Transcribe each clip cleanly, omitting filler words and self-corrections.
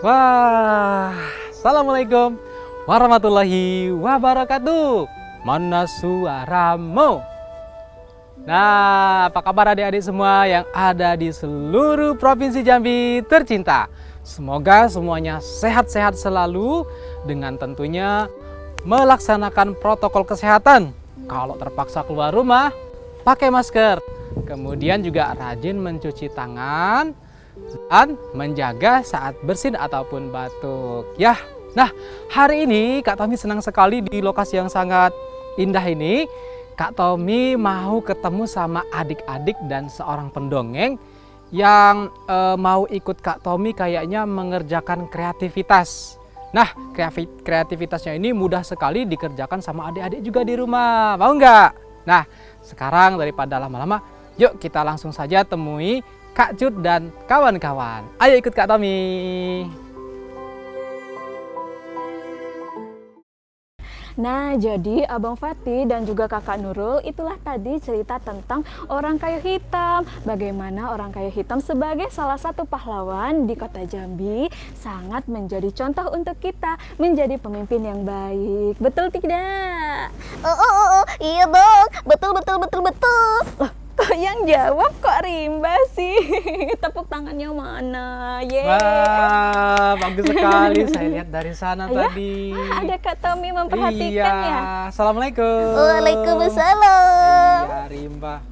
Wah, assalamualaikum warahmatullahi wabarakatuh. Mana suaramu? Nah, apa kabar adik-adik semua yang ada di seluruh provinsi Jambi tercinta? Semoga semuanya sehat-sehat selalu dengan tentunya melaksanakan protokol kesehatan. Kalau terpaksa keluar rumah, pakai masker. Kemudian juga rajin mencuci tangan dan menjaga saat bersin ataupun batuk. Ya, nah hari ini Kak Tommy senang sekali di lokasi yang sangat indah ini. Kak Tommy mau ketemu sama adik-adik dan seorang pendongeng yang mau ikut Kak Tommy kayaknya mengerjakan kreativitas. Nah, kreativitasnya ini mudah sekali dikerjakan sama adik-adik juga di rumah. Mau nggak? Nah, sekarang daripada lama-lama, yuk kita langsung saja temui Kak Cut dan kawan-kawan. Ayo ikut Kak Tommy. Nah, jadi Abang Fatih dan juga Kakak Nurul itulah tadi cerita tentang orang kayu hitam. Bagaimana orang kayu hitam sebagai salah satu pahlawan di kota Jambi sangat menjadi contoh untuk kita menjadi pemimpin yang baik. Betul tidak? Iya Bang, betul. Loh, kok yang jawab kok Rimba sih? Tepuk tangannya mana? Wah, bagus sekali. Saya lihat dari sana tadi. Ada Kak Tommy memperhatikan ya. Assalamualaikum. Waalaikumsalam. Iya, Rimba.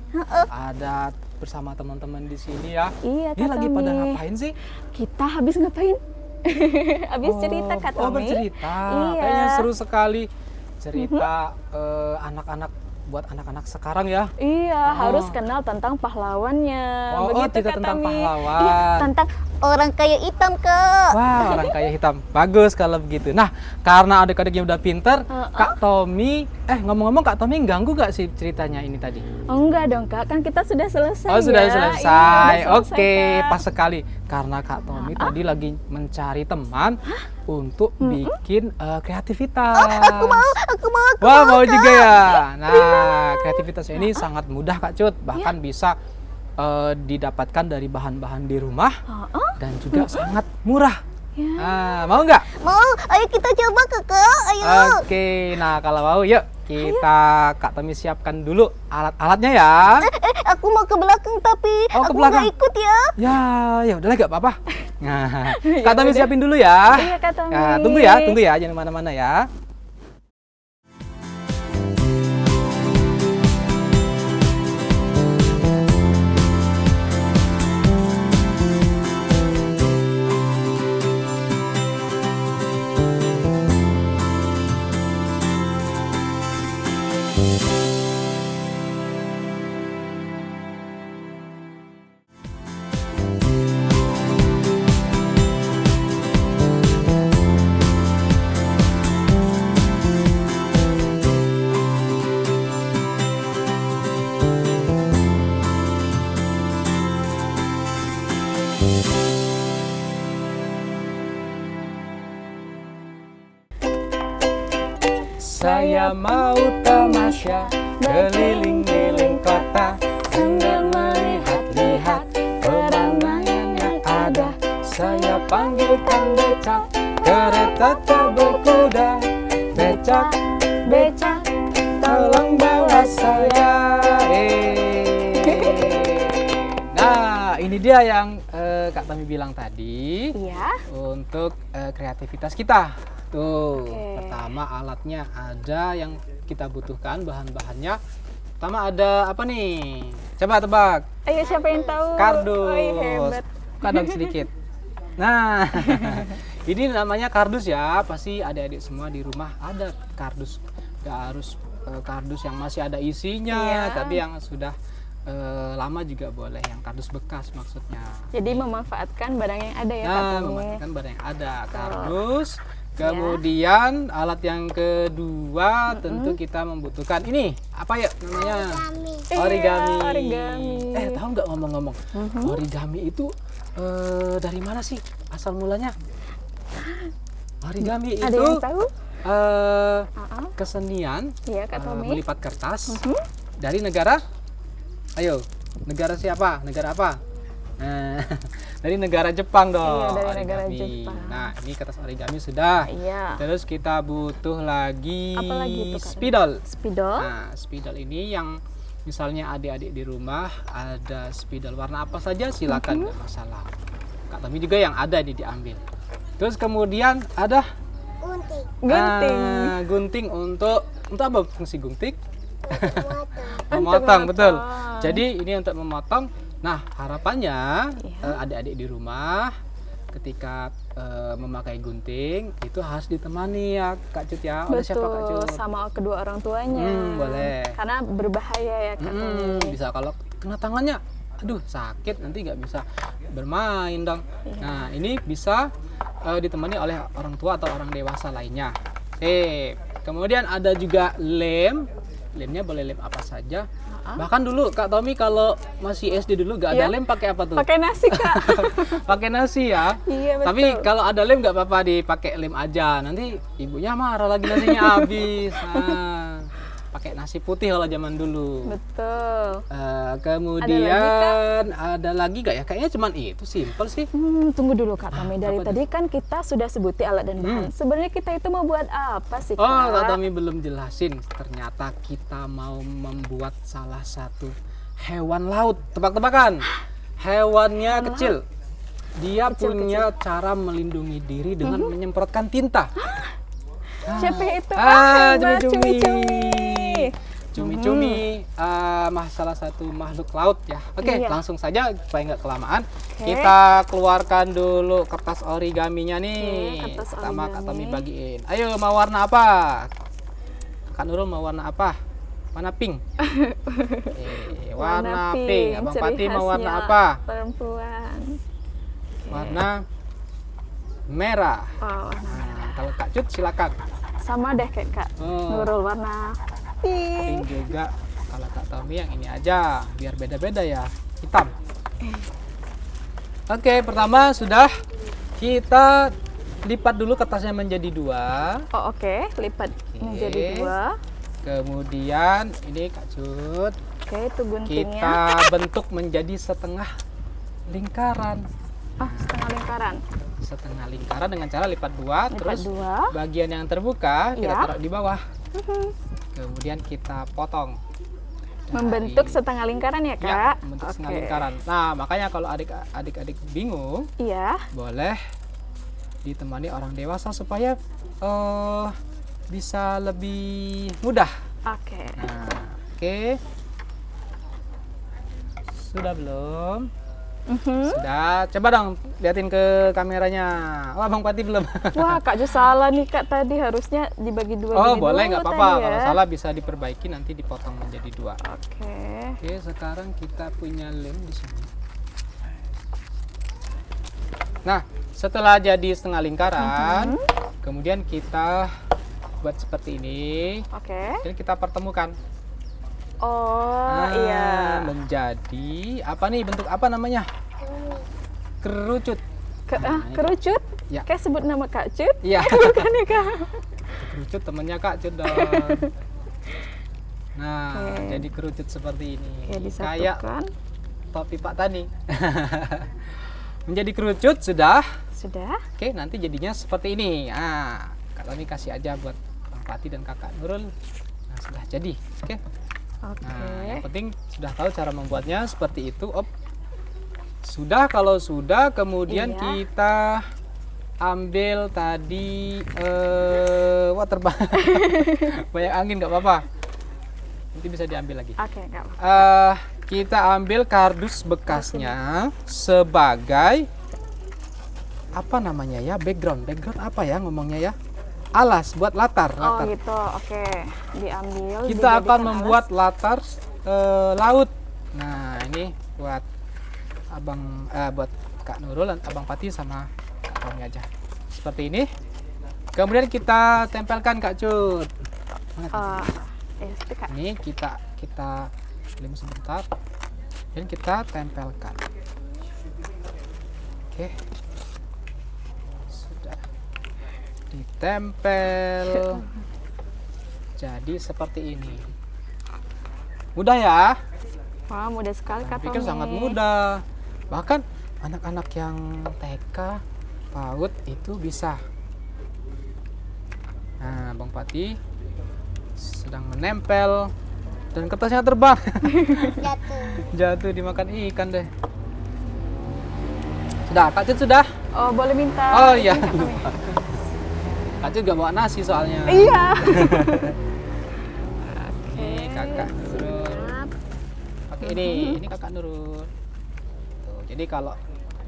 Ada bersama teman-teman di sini ya. Iya, Ini Kak lagi Tommy. pada ngapain sih? Kita habis ngapain? Habis cerita Kak Tommy. Oh, bercerita. Iya. Kayaknya seru sekali cerita anak-anak buat anak-anak sekarang ya. Iya, harus kenal tentang pahlawannya. Begitu tidak Kak tentang Tommy. pahlawan. Iya, tentang orang kayu hitam Kak. Wah, orang kaya hitam. Bagus kalau begitu. Nah, karena adik-adiknya udah pinter, Kak Tommy, ngomong-ngomong Kak Tommy ganggu gak sih ceritanya ini tadi? Oh, enggak dong Kak, kan kita sudah selesai. Oh, sudah ya. selesai. Iya, udah selesai, Oke, Kak. pas sekali. Karena Kak Tommy tadi lagi mencari teman untuk bikin kreativitas. Aku mau. Wah, mau juga ya. Nah, kreativitasnya ini sangat mudah Kak Cut. Bahkan bisa didapatkan dari bahan-bahan di rumah dan juga sangat murah. Ya. Nah, mau nggak? Mau, ayo kita coba Kakak, ayo. Oke, nah kalau mau yuk kita Kak Tommy siapkan dulu alat-alatnya ya. Aku mau ke belakang tapi Oh, ke aku belakang. nggak ikut ya. Ya udahlah nggak apa-apa. Nah, Kak Tommy siapin dulu ya. Iya, Kak Tommy. Nah, tunggu ya, jangan mana-mana ya. Saya mau tamasya keliling-liling kota sambil melihat-lihat pemandangan yang ada. Saya panggilkan becak, kereta tak berkuda. Becak, tolong bawa saya. Nah, ini dia yang Kak Tommy bilang tadi. Iya. Untuk kreativitas kita. Tuh, Oke. pertama alatnya ada yang kita butuhkan, bahan-bahannya. Pertama ada apa nih? Coba tebak. Ayo siapa yang tahu? Kardus. Wih, hebat. Kadang sedikit. Nah, ini namanya kardus ya. Pasti adik-adik semua di rumah ada kardus. Gak harus kardus yang masih ada isinya, Iya. tapi yang sudah lama juga boleh, yang kardus bekas maksudnya. Jadi memanfaatkan barang yang ada ya Kak Nah, Tommy. memanfaatkan barang yang ada, kardus. Kemudian alat yang kedua tentu kita membutuhkan ini apa ya namanya? Origami. Iya, origami. Tahu nggak ngomong-ngomong? Origami itu dari mana sih asal mulanya? Origami Ada itu yang tahu? kesenian Iya Kak Tommy. melipat kertas dari negara. Ayo, negara siapa? Negara apa? Nah, dari negara Jepang dong. Iya, dari negara origami. Jepang. Nah, ini kertas origami sudah. Iya. Terus kita butuh lagi Apa lagi itu, Kak? spidol. Spidol. Nah, spidol ini yang misalnya adik-adik di rumah ada spidol warna apa saja silakan, nggak masalah. Kak Tommy juga yang ada ini diambil. Terus kemudian ada Gunting. Gunting. Gunting untuk apa fungsi gunting? Mata. Memotong, betul. memotong. Jadi ini untuk memotong. Nah, harapannya Iya. adik-adik di rumah ketika memakai gunting itu harus ditemani ya Kak Cut ya. Oleh siapa Kak Betul, Cut? sama kedua orang tuanya. Boleh. Karena berbahaya ya Kak Tommy. Bisa kalau kena tangannya, aduh sakit nanti nggak bisa bermain dong. Iya. Nah ini bisa ditemani oleh orang tua atau orang dewasa lainnya. Oke, kemudian ada juga lem. Lemnya boleh lem apa saja. Bahkan dulu Kak Tommy kalau masih SD dulu nggak ada Iya. lem pakai apa tuh? Pakai nasi Kak. Pakai nasi ya. Iya betul. Tapi kalau ada lem nggak apa-apa dipakai lem aja. Nanti ibunya marah lagi nasinya habis. Nah, pakai nasi putih kalau zaman dulu. Betul. Kemudian ada lagi nggak ya? Kayaknya cuman itu, simple sih. Tunggu dulu Kak Tommy. Dari apa tadi kan kita sudah sebuti alat dan bahan. Sebenarnya kita itu mau buat apa sih Kak? Oh, Kak Tommy belum jelasin. Ternyata kita mau membuat salah satu hewan laut. Tebak-tebakan. Hewannya kecil. Dia punya cara melindungi diri dengan menyemprotkan tinta. Siapa itu? cumi-cumi. Hebat, cumi-cumi. Cumi-cumi salah satu makhluk laut ya. Oke, Iya. langsung saja supaya nggak kelamaan. Oke. Kita keluarkan dulu kertas origaminya nih. Oke, kertas Pertama Kak Tommy origami. bagiin. Ayo mau warna apa? Kak Nurul mau warna apa? Warna pink. Warna pink. Abang ciri Pati mau warna khasnya apa? Perempuan. Warna merah. Oh, warna merah. Nah, kalau Kak Cut silakan. Sama deh kayak Kak Oh. Nurul, warna pink. Pink juga. Kalau Kak Tommy yang ini aja, biar beda-beda ya. Hitam. Oke, pertama sudah kita lipat dulu kertasnya menjadi dua. Oh oke, lipat menjadi dua. Kemudian ini Kak Cut, Oke, itu guntingnya. kita bentuk menjadi setengah lingkaran. Setengah lingkaran. Setengah lingkaran dengan cara lipat dua. Lipat Terus dua. bagian yang terbuka kita Ya. taruh di bawah. Kemudian kita potong. Membentuk Dari- setengah lingkaran ya Ya, Kak? membentuk setengah Oke. lingkaran. Nah, makanya kalau adik-adik bingung, Iya. boleh ditemani orang dewasa supaya bisa lebih mudah. Oke. Nah, oke. Sudah belum? Sudah. Coba dong liatin ke kameranya. Oh, Bang Pati belum. Wah, Kak Jo salah nih Kak, tadi harusnya dibagi dua. Oh, gini boleh, dulu nggak apa-apa. tadi ya. Kalau salah bisa diperbaiki, nanti dipotong menjadi dua. Oke. Oke, sekarang kita punya lem di sini. Nah, setelah jadi setengah lingkaran, kemudian kita buat seperti ini. Oke. Dan kita pertemukan. Oh, iya. Menjadi apa nih, bentuk apa namanya? Kerucut. Nah, ini Kerucut? Ya. Kayak sebut nama Kak Cut? Iya. Bukan ya Kak? Kerucut temennya Kak Cut dong. Nah, Oke. jadi kerucut seperti ini. Oke, Kayak disatukan. topi Pak Tani. Menjadi kerucut sudah. Sudah. Oke, nanti jadinya seperti ini. Nah, Kak Tani kasih aja buat Bang Pati dan Kakak Nurul. Nah, sudah jadi. Oke. Oke. Nah, yang penting sudah tahu cara membuatnya seperti itu. Op. Sudah, kalau sudah, kemudian Iya. kita ambil tadi wah terbang. Banyak angin nggak apa-apa. Nanti bisa diambil lagi. Oke, nggak apa. Kita ambil kardus bekasnya sebagai apa namanya ya, background apa ya ngomongnya ya, alas buat latar. Oh gitu, oke. Diambil. Kita akan dijadikan membuat latar laut. Nah ini buat buat Kak Nurul dan Abang Pati sama Kak Tommy aja. Seperti ini. Kemudian kita tempelkan Kak Cut. Mana tuh? alas. Itu Kak. Ini kita lem sebentar dan kita tempelkan. Oke, sudah ditempel. Jadi seperti ini. Mudah ya? Wah, mudah sekali Saya Kak pikir Tommy. sangat mudah. Bahkan anak-anak yang TK, PAUD itu bisa. Nah, Bang Fatih sedang menempel dan kertasnya terbang. Jatuh. Jatuh dimakan ikan deh. Sudah, Kak Cut sudah? Oh, boleh minta. Oh iya. ini, Kak Tommy? Kak Cut gak bawa nasi soalnya. Iya. Ini Kakak Nurul. Siap. Oke, ini Kakak Nurul. Tuh, jadi kalau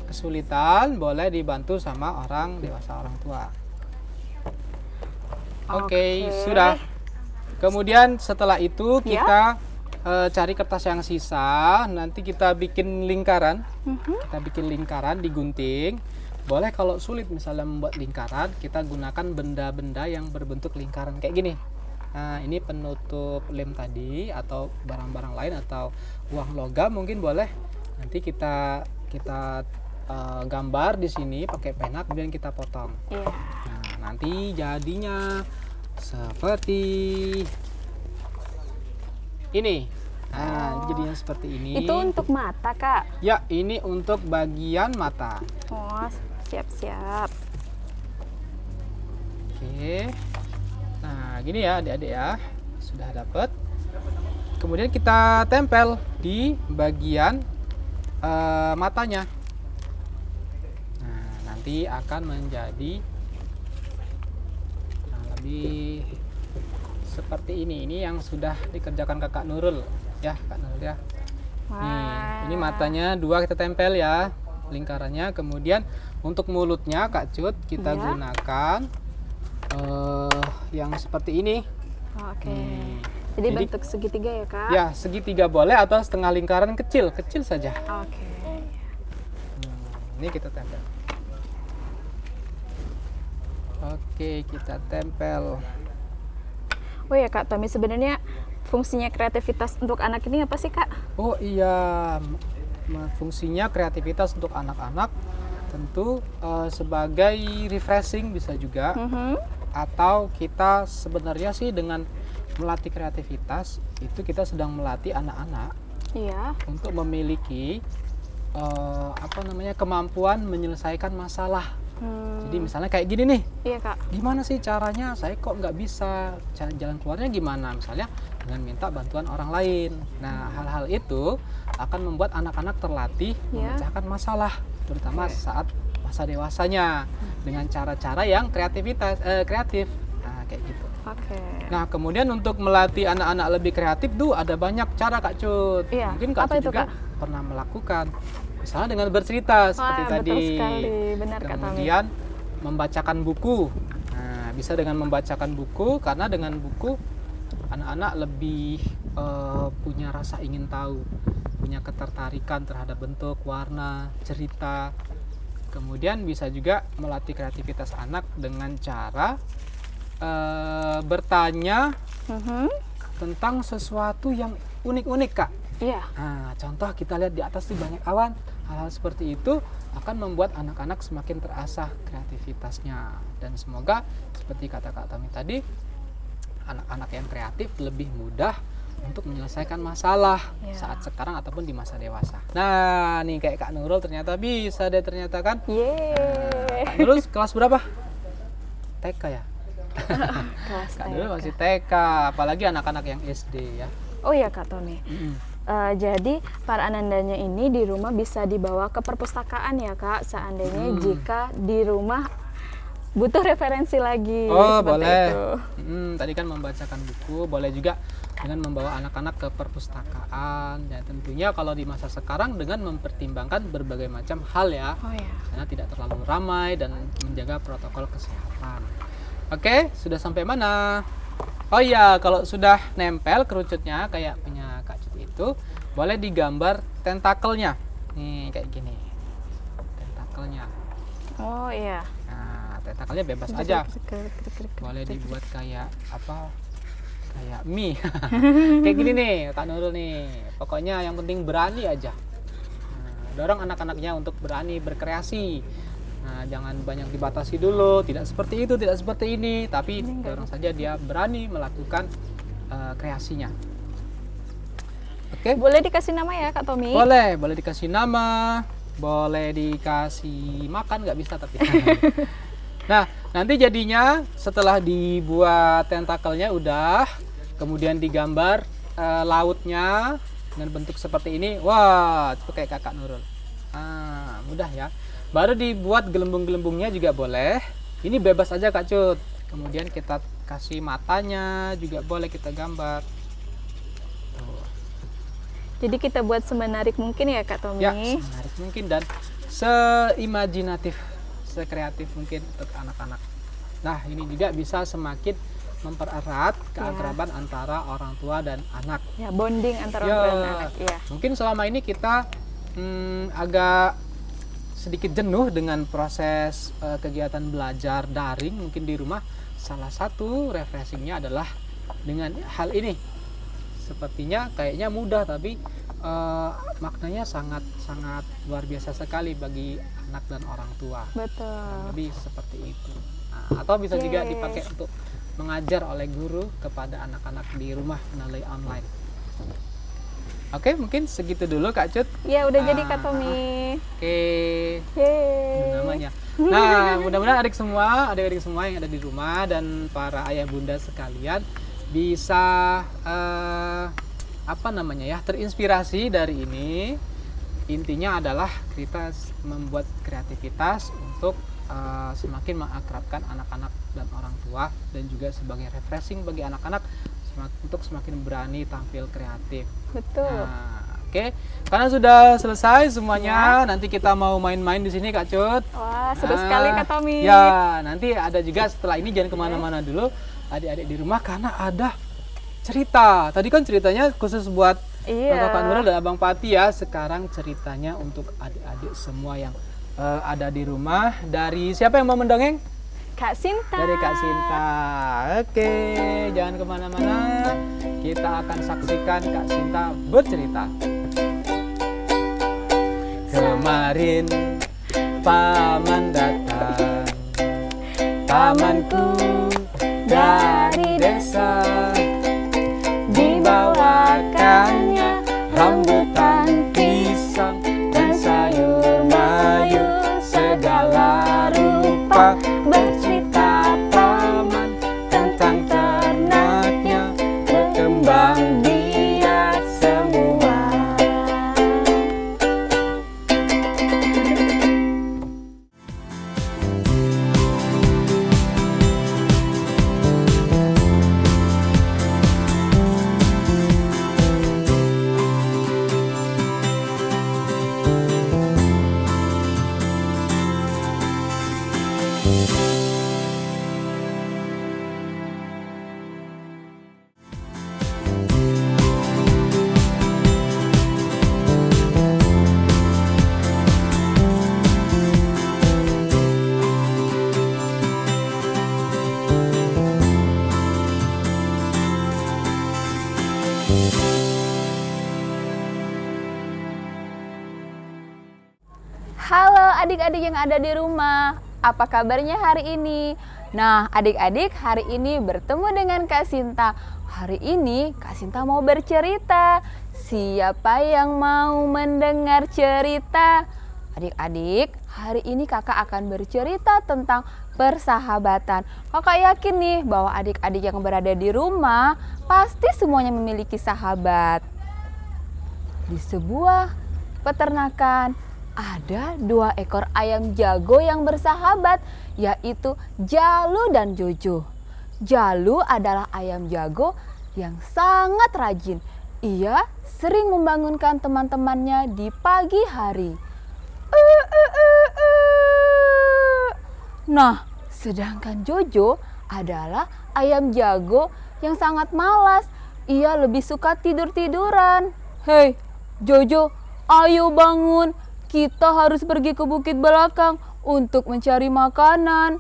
kesulitan boleh dibantu sama orang dewasa, orang tua. Oke, sudah. Kemudian setelah itu Ya. kita cari kertas yang sisa, nanti kita bikin lingkaran. Kita bikin lingkaran, digunting. Boleh kalau sulit misalnya membuat lingkaran, kita gunakan benda-benda yang berbentuk lingkaran kayak gini. Nah, ini penutup lem tadi atau barang-barang lain atau uang logam mungkin boleh. Nanti kita gambar di sini pakai pena kemudian kita potong. Iya. Nah, nanti jadinya seperti ini. Nah, jadinya seperti ini. Itu untuk mata, Kak. Ya, ini untuk bagian mata. Oh, siap-siap. Oke. Nah, gini ya adik-adik ya. Sudah dapat. Kemudian kita tempel di bagian matanya. Nah, nanti akan menjadi kurang lebih seperti ini. Ini yang sudah dikerjakan Kakak Nurul ya, Kak Nurul ya. Nih, ini matanya 2 kita tempel ya, lingkarannya. Kemudian untuk mulutnya Kak Cut kita Ya. gunakan yang seperti ini. Oke. Nih. Jadi bentuk segitiga ya, Kak? Ya, segitiga boleh atau setengah lingkaran kecil saja. Oke. Ini kita tempel. Oke, kita tempel. Oh ya, Kak Tommy, sebenarnya fungsinya kreativitas untuk anak ini apa sih, Kak? Oh iya, fungsinya kreativitas untuk anak-anak tentu sebagai refreshing bisa juga. Atau kita sebenarnya sih dengan melatih kreativitas itu kita sedang melatih anak-anak Iya. untuk memiliki kemampuan menyelesaikan masalah. Jadi misalnya kayak gini nih, Iya, Kak. gimana sih caranya saya kok nggak bisa, jalan keluarnya gimana, misalnya dengan minta bantuan orang lain. Nah, hal-hal itu akan membuat anak-anak terlatih Ya. memecahkan masalah, terutama saat masa dewasanya dengan cara-cara yang kreatif. Nah, kayak gitu. Oke. Nah, kemudian untuk melatih anak-anak lebih kreatif tuh ada banyak cara Kak Cut. Iya, Mungkin Kak apa Cut itu, juga Kak? pernah melakukan. Misalnya dengan bercerita seperti Wah, tadi. betul sekali. Benar, Kak Tommy. Kemudian membacakan buku. Nah, bisa dengan membacakan buku karena dengan buku anak-anak lebih punya rasa ingin tahu, punya ketertarikan terhadap bentuk, warna, cerita. Kemudian bisa juga melatih kreativitas anak dengan cara bertanya tentang sesuatu yang unik-unik, Kak. Iya. Nah, contoh kita lihat di atas tuh banyak awan. Hal-hal seperti itu akan membuat anak-anak semakin terasah kreativitasnya. Dan semoga seperti kata Kak Tami tadi, anak-anak yang kreatif lebih mudah untuk menyelesaikan masalah saat sekarang ataupun di masa dewasa. Nah, nih kayak Kak Nurul ternyata bisa deh ternyata kan. Yeay. Kak Nurul kelas berapa? TK ya? Kelas Kak Nurul TK. masih TK, apalagi anak-anak yang SD ya. Oh iya, Kak Tommy. Jadi para anandanya ini di rumah bisa dibawa ke perpustakaan ya, Kak, seandainya jika di rumah butuh referensi lagi. Oh, seperti boleh. itu. Tadi kan membacakan buku, boleh juga dengan membawa anak-anak ke perpustakaan. Dan tentunya kalau di masa sekarang dengan mempertimbangkan berbagai macam hal ya, Oh ya. karena tidak terlalu ramai dan menjaga protokol kesehatan. Oke, sudah sampai mana? Oh iya, kalau sudah nempel kerucutnya kayak punya Kak Cut itu, boleh digambar tentakelnya. Nih, kayak gini. Tentakelnya. Oh iya. Nah, tentakelnya bebas aja. Boleh dibuat kayak apa? Kayak mie. Kayak gini nih, Kak Nurul nih. Pokoknya yang penting berani aja. Nah, dorong anak-anaknya untuk berani berkreasi. Nah, jangan banyak dibatasi dulu, tidak seperti itu, tidak seperti ini, tapi dorong saja dia berani melakukan kreasinya. Oke? Boleh dikasih nama ya, Kak Tommy? Boleh dikasih nama. boleh dikasih makan nggak bisa tapi. Nah, nanti jadinya setelah dibuat tentakelnya udah, kemudian digambar lautnya dengan bentuk seperti ini. Wah, itu kayak kakak Nurul. Mudah ya. Baru dibuat gelembung-gelembungnya juga boleh. Ini bebas aja Kak Cut. Kemudian kita kasih matanya juga boleh kita gambar. Tuh. Jadi kita buat semenarik mungkin ya Kak Tommy. Ya, semenarik mungkin dan seimajinatif, sekreatif mungkin untuk anak-anak. Nah, ini juga bisa semakin mempererat keakraban antara orang tua dan anak. Ya, bonding antara orang tua dan anak. Ya. Mungkin selama ini kita agak sedikit jenuh dengan proses kegiatan belajar daring mungkin di rumah. Salah satu refreshingnya adalah dengan hal ini. Sepertinya kayaknya mudah tapi maknanya sangat luar biasa sekali bagi anak dan orang tua. Betul. Lebih seperti itu. Nah, atau bisa juga dipakai untuk mengajar oleh guru kepada anak-anak di rumah melalui online. Oke, mungkin segitu dulu Kak Cut. Ya, udah jadi Kak Tommy. Oke. Yeay. Namanya. Nah, mudah-mudahan adik-adik semua yang ada di rumah dan para ayah bunda sekalian bisa terinspirasi dari ini. Intinya adalah kita membuat kreativitas untuk semakin mengakrabkan anak-anak dan orang tua dan juga sebagai refreshing bagi anak-anak untuk semakin berani tampil kreatif. Betul. Nah, oke. Karena sudah selesai semuanya, nanti kita mau main-main di sini Kak Cut. Wah, seru sekali Kak Tommy. Ya, nanti ada juga setelah ini jangan kemana-mana dulu, adik-adik di rumah karena ada cerita. Tadi kan ceritanya khusus buat Kakak Nurul dan Abang Pati ya. Sekarang ceritanya untuk adik-adik semua yang ada di rumah. Dari siapa yang mau mendongeng? Kak Sinta. Dari Kak Sinta. Oke, jangan kemana-mana. Kita akan saksikan Kak Sinta bercerita. Kemarin paman datang, pamanku dari desa, dibawakannya rambutan, pisang, dan sayur mayur segala rupa. Bercerita paman tentang ternaknya, berkembang biak semua. Halo adik-adik yang ada di rumah, apa kabarnya hari ini? Nah adik-adik, hari ini bertemu dengan Kak Sinta. Hari ini Kak Sinta mau bercerita. Siapa yang mau mendengar cerita? Adik-adik, hari ini kakak akan bercerita tentang persahabatan. Kakak yakin nih bahwa adik-adik yang berada di rumah pasti semuanya memiliki sahabat. Di sebuah peternakan ada 2 ekor ayam jago yang bersahabat, yaitu Jalu dan Jojo. Jalu adalah ayam jago yang sangat rajin. Ia sering membangunkan teman-temannya di pagi hari. Nah, sedangkan Jojo adalah ayam jago yang sangat malas. Ia lebih suka tidur-tiduran. Hei, Jojo, ayo bangun. Kita harus pergi ke bukit belakang untuk mencari makanan.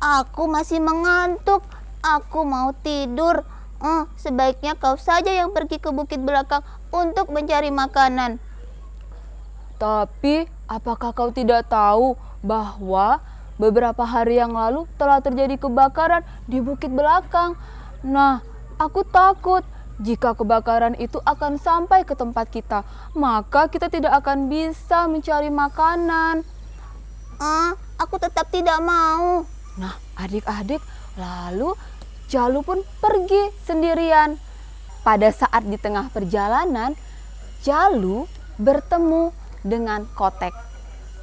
Aku masih mengantuk. Aku mau tidur. Sebaiknya kau saja yang pergi ke bukit belakang untuk mencari makanan. Tapi, apakah kau tidak tahu bahwa beberapa hari yang lalu telah terjadi kebakaran di bukit belakang? Nah, aku takut Jika kebakaran itu akan sampai ke tempat kita, maka kita tidak akan bisa mencari makanan. Aku tetap tidak mau. Nah, adik-adik, lalu Jalu pun pergi sendirian. Pada saat di tengah perjalanan, Jalu bertemu dengan Kotek.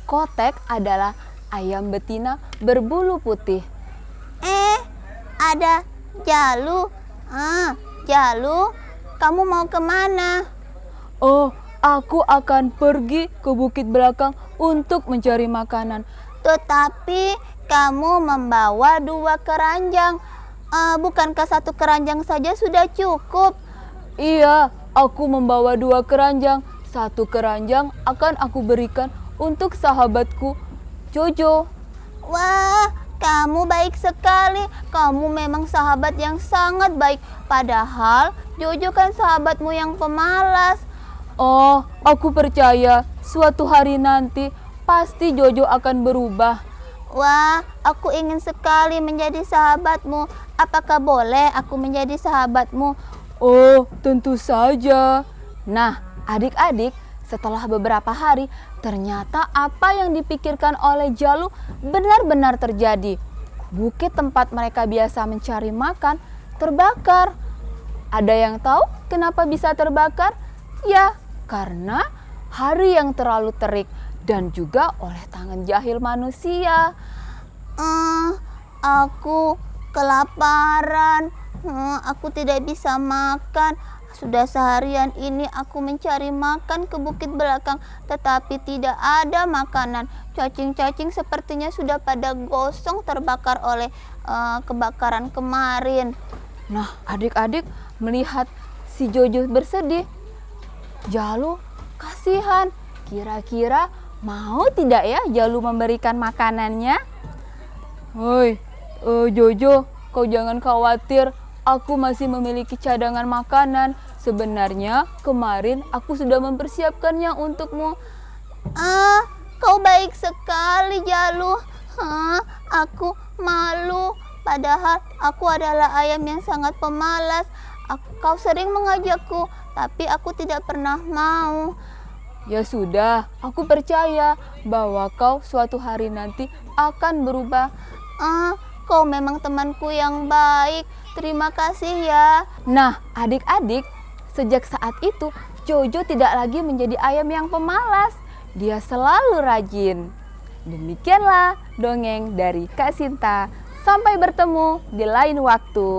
Kotek adalah ayam betina berbulu putih. Ada Jalu. Jalu, kamu mau kemana? Oh, aku akan pergi ke bukit belakang untuk mencari makanan. Tetapi kamu membawa 2 keranjang. Bukankah 1 keranjang saja sudah cukup? Iya, aku membawa 2 keranjang. 1 keranjang akan aku berikan untuk sahabatku, Jojo. Wah, kamu baik sekali. Kamu memang sahabat yang sangat baik. Padahal Jojo kan sahabatmu yang pemalas. Oh, aku percaya suatu hari nanti pasti Jojo akan berubah. Wah, aku ingin sekali menjadi sahabatmu. Apakah boleh aku menjadi sahabatmu? Oh, tentu saja. Nah, adik-adik, setelah beberapa hari, ternyata apa yang dipikirkan oleh Jalu benar-benar terjadi. Bukit tempat mereka biasa mencari makan terbakar. Ada yang tahu kenapa bisa terbakar? Ya, karena hari yang terlalu terik dan juga oleh tangan jahil manusia. Aku kelaparan. Aku tidak bisa makan. Sudah seharian ini aku mencari makan ke bukit belakang, tetapi tidak ada makanan. Cacing-cacing sepertinya sudah pada gosong terbakar oleh kebakaran kemarin. Nah, adik-adik melihat si Jojo bersedih, Jalu kasihan. Kira-kira mau tidak ya Jalu memberikan makanannya? Hoi, Jojo, kau jangan khawatir. Aku masih memiliki cadangan makanan. Sebenarnya kemarin aku sudah mempersiapkannya untukmu. Kau baik sekali, Jalu. Aku malu. Padahal aku adalah ayam yang sangat pemalas. Kau sering mengajakku, tapi aku tidak pernah mau. Ya sudah, aku percaya bahwa kau suatu hari nanti akan berubah. Kau memang temanku yang baik. Terima kasih ya. Nah, adik-adik, sejak saat itu Jojo tidak lagi menjadi ayam yang pemalas. Dia selalu rajin. Demikianlah dongeng dari Kak Sinta. Sampai bertemu di lain waktu.